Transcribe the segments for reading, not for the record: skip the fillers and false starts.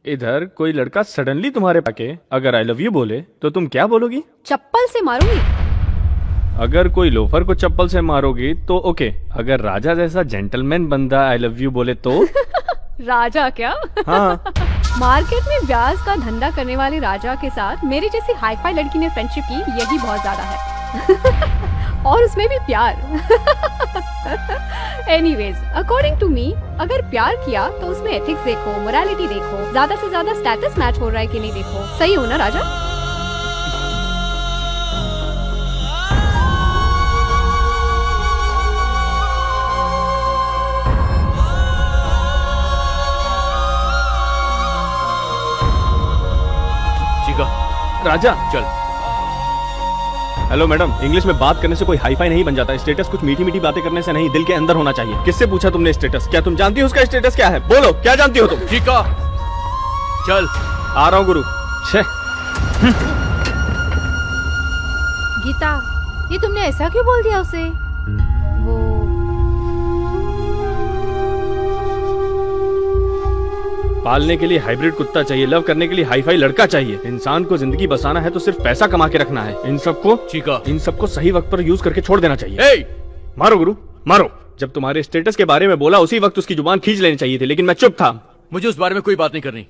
इधर कोई लड़का सडनली तुम्हारे पाके अगर आई लव यू बोले तो तुम क्या बोलोगी? चप्पल से मारूंगी। अगर कोई लोफर को चप्पल से मारोगी तो ओके, अगर राजा जैसा जेंटलमैन बंदा आई लव यू बोले तो? राजा क्या? हाँ। मार्केट में ब्याज का धंधा करने वाले राजा के साथ मेरी जैसी हाईफाई लड़की ने फ्रेंडशिप की, यही बहुत ज्यादा है। और उसमें भी प्यार। एनीवेज, अकॉर्डिंग टू मी, अगर प्यार किया तो उसमें एथिक्स देखो, मोरालिटी देखो, ज्यादा से ज्यादा स्टेटस मैच हो रहा है कि नहीं देखो। सही हो ना राजा? राजा चल। हेलो मैडम, इंग्लिश में बात करने से कोई हाईफाई नहीं बन जाता। स्टेटस कुछ मीठी मीठी बातें करने से नहीं, दिल के अंदर होना चाहिए। किससे पूछा तुमने स्टेटस? क्या तुम जानती हो उसका स्टेटस क्या है? बोलो, क्या जानती हो तुम? ठीक है, चल। आ रहा हूँ गुरु। गीता, ये तुमने ऐसा क्यों बोल दिया उसे? वो पालने के लिए हाइब्रिड कुत्ता चाहिए, लव करने के लिए हाईफाई लड़का चाहिए। इंसान को जिंदगी बसाना है तो सिर्फ पैसा कमा के रखना है। इन सबको सही वक्त पर यूज करके छोड़ देना चाहिए। मारो गुरु, मारो। जब तुम्हारे स्टेटस के बारे में बोला उसी वक्त उसकी जुबान खींच लेनी चाहिए थी, लेकिन मैं चुप था। मुझे उस बारे में कोई बात नहीं करनी।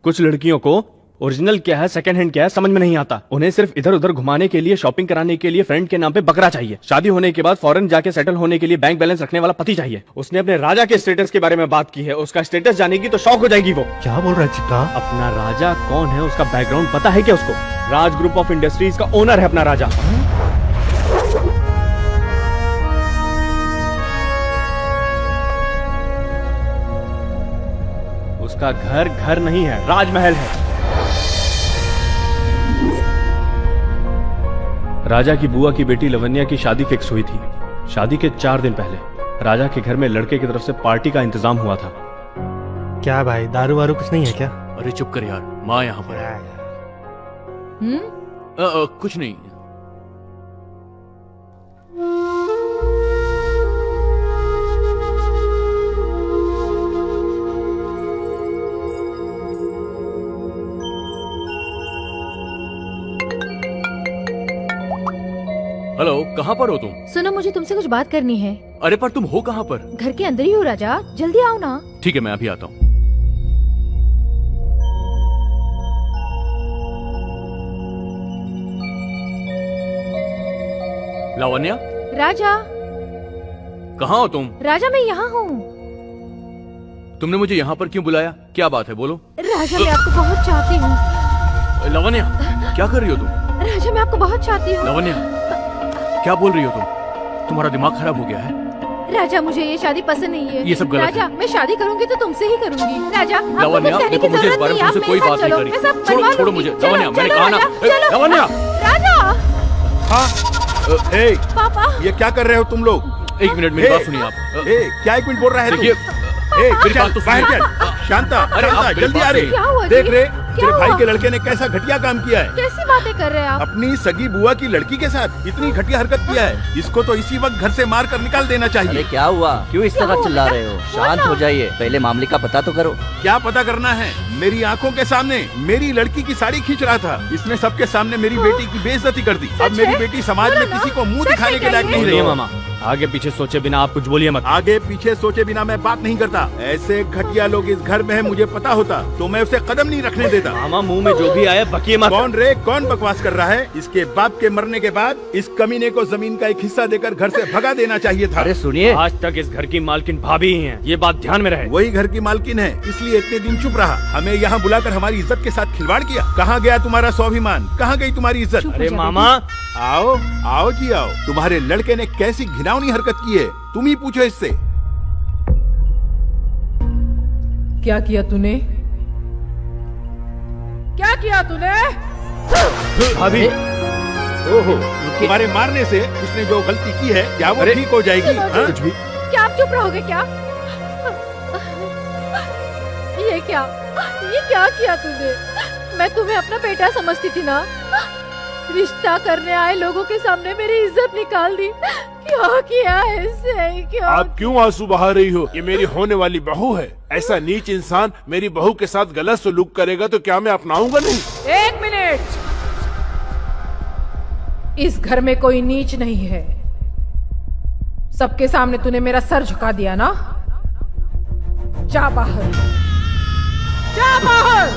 कुछ लड़कियों को ओरिजिनल क्या है, सेकंड हैंड क्या है, समझ में नहीं आता। उन्हें सिर्फ इधर उधर घुमाने के लिए, शॉपिंग कराने के लिए फ्रेंड के नाम पे बकरा चाहिए। शादी होने के बाद फॉरेन जाके सेटल होने के लिए बैंक बैलेंस रखने वाला पति चाहिए। उसने अपने राजा के स्टेटस के बारे में बात की है, उसका स्टेटस जानेगी तो शौक हो जाएगी वो। क्या बोल रहा है चिक्का? अपना राजा कौन है, उसका बैकग्राउंड पता है क्या उसको? राज ग्रुप ऑफ इंडस्ट्रीज का ओनर है अपना राजा। उसका घर घर नहीं है, राजमहल है। राजा की बुआ की बेटी लवन्या की शादी फिक्स हुई थी। शादी के 4 दिन पहले राजा के घर में लड़के की तरफ से पार्टी का इंतजाम हुआ था। क्या भाई, दारू वारू कुछ नहीं है क्या? अरे चुप कर यार, माँ यहाँ पर है। कुछ नहीं। हेलो, कहाँ पर हो तुम? सुनो, मुझे तुमसे कुछ बात करनी है। अरे पर तुम हो कहाँ पर? घर के अंदर ही हो राजा, जल्दी आओ ना। ठीक है, मैं अभी आता हूँ। लावण्या, राजा। कहाँ हो तुम? राजा, मैं यहाँ हूँ। तुमने मुझे यहाँ पर क्यों बुलाया? क्या बात है, बोलो। राजा, मैं आपको बहुत चाहती हूँ। लावण्या, क्या कर रही हो तुम? राजा, मैं आपको बहुत चाहती हूँ। लावण्या, क्या बोल रही हो तुम? तुम्हारा दिमाग खराब हो गया है? राजा, मुझे ये शादी पसंद नहीं है। ये सब गलत राजा, मैं शादी करूंगी तो तुमसे ही करूंगी। राजा, आपको लावण्या, कुछ कहने देखो की मुझे इस जरूरत बारे में नहीं, तुमसे आप कोई मेरे बात साथ नहीं चलो, करी। मैं सब छोड़ो बनवा छोड़ो लूंगी। मुझे। चलो, लावण्या, मैंने चलो कहा ना। राजा, लावण्या। राजा। हाँ, ए, ए, पापा। ये क्या कर रहे हो तुम लोग? एक मिनट, मेरी बात सुनिए आप। क्या 1 मिनट बोल रहा है तू? देखिए, मेरी बात तो बाहर सुनिए। चल। शांता, अरे शांता, आप जल्दी आ रे। क्या हुआ जी? देख रे, क्या तेरे भाई हुआ? के लड़के ने कैसा घटिया काम किया है। कैसी बातें कर रहे हैं आप? अपनी सगी बुआ की लड़की के साथ इतनी घटिया हरकत किया है। इसको तो इसी वक्त घर से मार कर निकाल देना अरे चाहिए। क्या हुआ? क्यों इस तरह चिल्ला रहे हो? शांत हो जाइए, पहले मामले का पता तो करो। क्या पता करना है? मेरी आंखों के सामने मेरी लड़की की साड़ी खींच रहा था। इसने सबके सामने मेरी बेटी की बेइज्जती कर दी। अब मेरी बेटी समाज में किसी को मुंह दिखाने के लायक नहीं नहीं रही। मामा, आगे पीछे सोचे बिना आप कुछ बोलिए मत। आगे पीछे सोचे बिना मैं बात नहीं करता। ऐसे घटिया लोग इस घर में है, मुझे पता होता तो मैं उसे कदम नहीं रखने देता। मामा, मुंह में जो भी आए बकिए मत। कौन रे, कौन बकवास कर रहा है? इसके बाप के मरने के बाद इस कमीने को जमीन का एक हिस्सा देकर घर से भगा देना चाहिए था। अरे सुनिए, आज तक इस घर की मालकिन भाभी ही हैं, ये बात ध्यान में रहे। वही घर की मालकिन है, इसलिए इतने दिन चुप रहा। हमें यहाँ बुलाकर हमारी इज्जत के साथ खिलवाड़ किया। कहाँ गया तुम्हारा स्वाभिमान? कहाँ गई तुम्हारी इज्जत? अरे मामा, आओ आओ जी आओ। तुम्हारे लड़के ने कैसी घिनौनी हरकत की है, तुम ही पूछो इससे। क्या किया तूने? क्या किया तूने? भाभी। ओहो, तुम्हारे मारने से इसने जो गलती की है क्या वो ठीक हो जाएगी? सुनो हाँ? कुछ भी। क्या आप चुप रहोगे क्या? ये क्या किया तूने? मैं तुम्हें अपना बेटा समझती थी ना। रिश्ता करने आए लोगों के सामने मेरी इज्जत निकाल दी। क्या किया इससे? क्यों? आप क्यों आंसू बहा रही हो? ये मेरी होने वाली बहू है। ऐसा नीच इंसान मेरी बहू के साथ गलत सलूक करेगा तो क्या मैं अपनाऊंगा नहीं? एक मिनट, इस घर में कोई नीच नहीं है। सबके सामने तूने मेरा सर झुका दिया ना। जा बाहर, जा बाहर।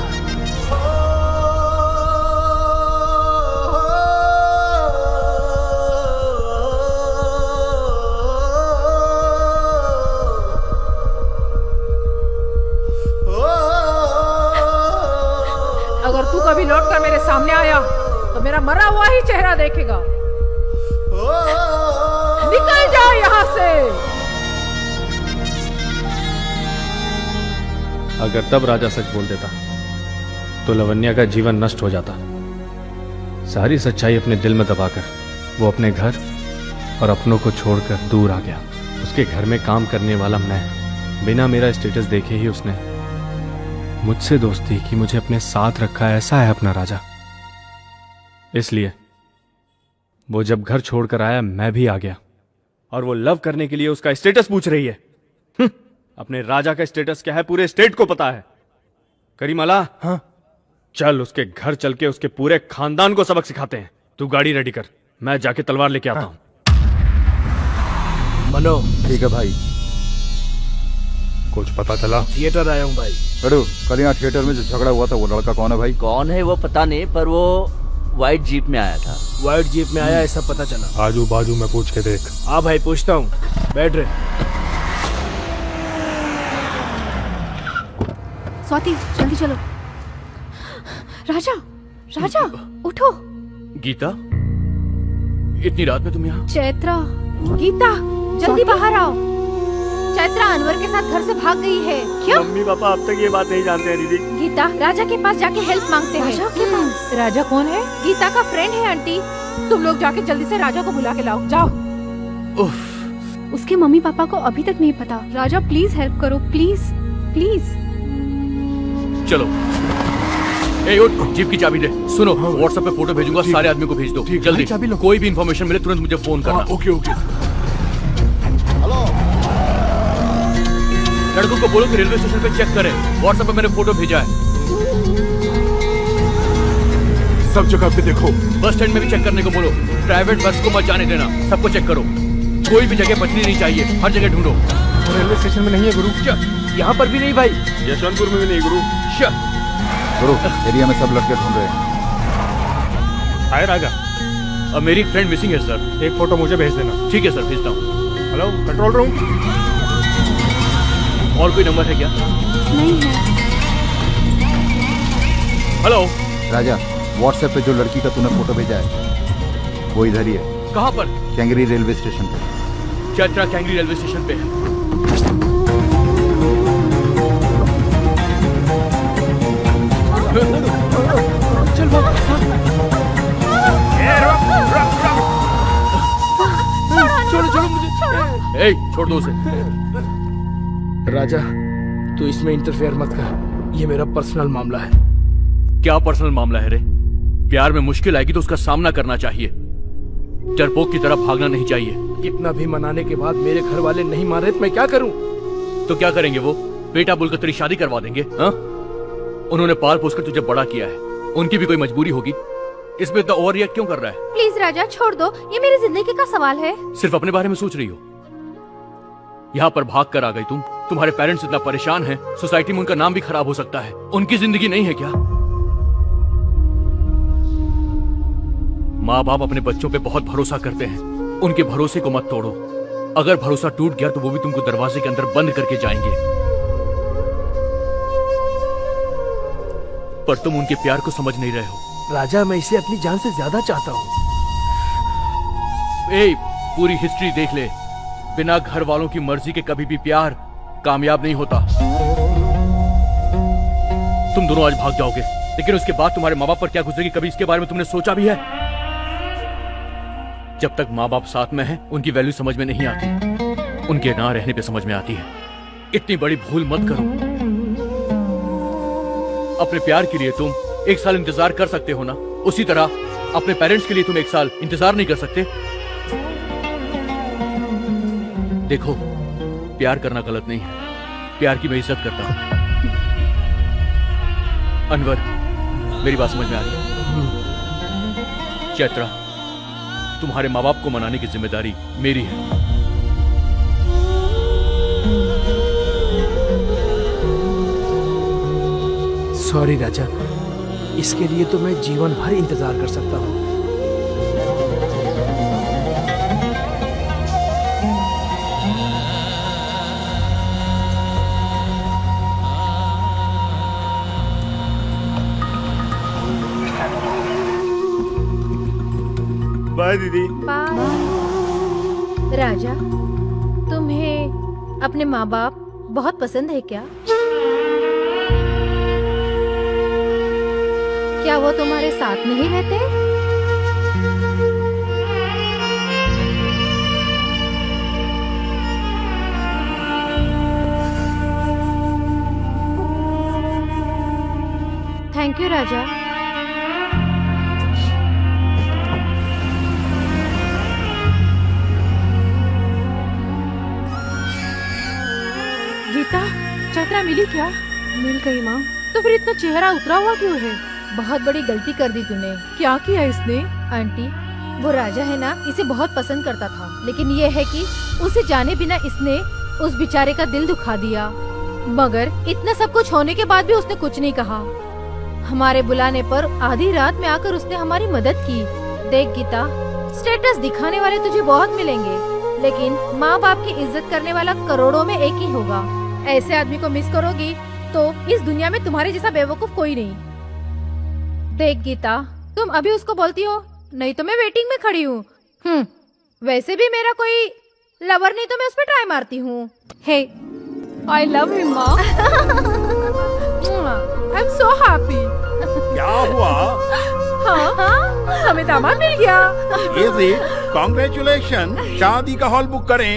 अगर तू कभी लौट कर मेरे सामने आया तो मेरा मरा हुआ ही चेहरा देखेगा। निकल जा यहाँ से। अगर तब राजा सच बोल देता तो लवन्या का जीवन नष्ट हो जाता। सारी सच्चाई अपने दिल में दबाकर वो अपने घर और अपनों को छोड़कर दूर आ गया। उसके घर में काम करने वाला मैं, बिना मेरा स्टेटस देखे ही उसने मुझसे दोस्ती की, मुझे अपने साथ रखा। ऐसा है अपना राजा। इसलिए वो जब घर छोड़कर आया मैं भी आ गया, और वो लव करने के लिए उसका स्टेटस पूछ रही है। अपने राजा का स्टेटस क्या है पूरे स्टेट को पता है। करीमाला, हाँ, चल उसके घर चल के उसके पूरे खानदान को सबक सिखाते हैं। तू गाड़ी रेडी कर, मैं जाके तलवार लेके आता हूं। मनो, ठीक है भाई। कुछ पता चला? थिएटर आया हूँ भाई। अरे कल यहाँ थिएटर में जो झगड़ा हुआ था वो लड़का कौन है भाई? कौन है वो पता नहीं, पर वो व्हाइट जीप में आया था। व्हाइट जीप में आया ऐसा पता चला। आजू बाजू में पूछ के देख। हाँ भाई, पूछता हूँ। बैठ रहे। स्वाति जल्दी चलो। राजा, राजा उठो। गीता, इतनी रात में तुम यहाँ? चैत्रा, गीता जल्दी बाहर आओ। चैत्रा अनवर के साथ घर से भाग गई है। क्यों? मम्मी पापा अब तक ये बात नहीं जानते हैं दीदी। गीता राजा के पास जाके हेल्प मांगते हैं। राजा के पास? राजा कौन है? गीता का फ्रेंड है आंटी। तुम लोग जाके जल्दी से राजा को बुला के लाओ, जाओ। उसके मम्मी पापा को अभी तक नहीं पता। राजा प्लीज हेल्प करो, प्लीज प्लीज। चलो। ए उठ, जीप की चाबी दे। सुनो, व्हाट्सएप पे फोटो भेजूंगा, सारे आदमी को भेज दो जल्दी। कोई भी इंफॉर्मेशन मिले तुरंत मुझे फोन करना। Okay okay. लड़कों को बोलो कि रेलवे स्टेशन पे चेक करें। व्हाट्सएप पे मैंने फोटो भेजा है। सब जगह पे देखो। बस स्टैंड में भी चेक करने को बोलो। प्राइवेट बस को मत जाने देना, सबको चेक करो। कोई भी जगह बचनी नहीं चाहिए, हर जगह ढूंढो। रेलवे स्टेशन में नहीं है गुरु। यहाँ पर भी नहीं भाई, यशवंतपुर में भी नहीं गुरु। गुरु एरिया में सब लड़के ढूंढ रहे हैं। हाय राजा, अब मेरी फ्रेंड मिसिंग है सर। एक फोटो मुझे भेज देना। ठीक है सर, भेजता हूँ। Hello control room. और कोई नंबर है क्या? नहीं है। हेलो राजा, व्हाट्सएप पे जो लड़की का तूने फोटो भेजा है वो इधर ही है। कहाँ पर? कैंगरी रेलवे स्टेशन पे। चैत्रा कैंगरी रेलवे स्टेशन पे है। चल भाग। छोड़ो छोड़ो मुझे। ए, छोड़ दो उसे। राजा, तू इसमें इंटरफेयर मत कर, ये मेरा पर्सनल मामला है। क्या पर्सनल मामला है रे? प्यार में मुश्किल आएगी तो उसका सामना करना चाहिए, डरपोक की तरह भागना नहीं चाहिए। कितना भी मनाने के बाद मेरे घर वाले नहीं मान रहे तो मैं क्या करूं? तो क्या करेंगे वो? बेटा बोलकर तेरी शादी करवा देंगे? हाँ, उन्होंने पाल पोसकर तुझे बड़ा किया है, उनकी भी कोई मजबूरी होगी। इसमें इतना ओवर रिएक्ट क्यों कर रहा है? प्लीज राजा छोड़ दो, ये मेरी जिंदगी का सवाल है। सिर्फ अपने बारे में सोच रही हो? यहाँ पर भाग कर आ गई तुम। तुम्हारे पेरेंट्स इतना परेशान हैं, सोसाइटी में उनका नाम भी खराब हो सकता है। उनकी जिंदगी नहीं है क्या? माँ बाप अपने बच्चों पे बहुत भरोसा करते हैं, उनके भरोसे को मत तोड़ो। अगर भरोसा टूट गया तो वो भी तुमको दरवाजे के अंदर बंद करके जाएंगे। पर तुम उनके प्यार को समझ नहीं रहे हो। राजा, मैं इसे अपनी जान से ज्यादा चाहता हूँ। ए, पूरी हिस्ट्री देख ले, बिना घर वालों की मर्जी के कभी भी प्यार कामयाब नहीं होता। तुम दोनों आज भाग जाओगे, लेकिन उसके बाद तुम्हारे माँ बाप पर क्या गुजरेगी कभी इसके बारे में तुमने सोचा भी है? जब तक माँ बाप साथ में हैं, उनकी वैल्यू समझ में नहीं आती, उनके ना रहने पे समझ में आती है। इतनी बड़ी भूल मत करो। अपने प्यार के लिए तुम 1 साल इंतजार कर सकते हो ना, उसी तरह अपने पेरेंट्स के लिए तुम 1 साल इंतजार नहीं कर सकते? देखो, प्यार करना गलत नहीं है, प्यार की मैं इज्जत करता हूँ। अनवर, मेरी बात समझ में आ रही है? चैत्रा, तुम्हारे माँ बाप को मनाने की जिम्मेदारी मेरी है। सॉरी राजा, इसके लिए तो मैं जीवन भर इंतजार कर सकता हूँ। बाय दीदी। बाय। राजा, तुम्हें अपने माँ बाप बहुत पसंद है क्या? क्या वो तुम्हारे साथ नहीं रहते? थैंक यू राजा। गीता, चैत्रा मिली क्या? मिल गई माँ। तो फिर इतना चेहरा उतरा हुआ क्यों है? बहुत बड़ी गलती कर दी तूने। क्या किया इसने? आंटी, वो राजा है ना, इसे बहुत पसंद करता था, लेकिन ये है कि उसे जाने बिना इसने उस बेचारे का दिल दुखा दिया। मगर इतना सब कुछ होने के बाद भी उसने कुछ नहीं कहा। हमारे बुलाने पर आधी रात में आकर उसने हमारी मदद की। देख गीता, स्टेटस दिखाने वाले तुझे बहुत मिलेंगे, लेकिन माँ बाप की इज्जत करने वाला करोड़ों में एक ही होगा। ऐसे आदमी को मिस करोगी तो इस दुनिया में तुम्हारे जैसा बेवकूफ कोई नहीं। देख गीता, तुम अभी उसको बोलती हो, नहीं तो मैं वेटिंग में खड़ी हूँ। वैसे भी मेरा कोई लवर नहीं तो मैं उस पर ट्राई मारती हूँ। हे, आई लव हिम माँ। I am so happy. क्या हुआ? हाँ, हमें दामाद मिल गया। कॉन्ग्रेचुलेशन। शादी का हॉल बुक करें।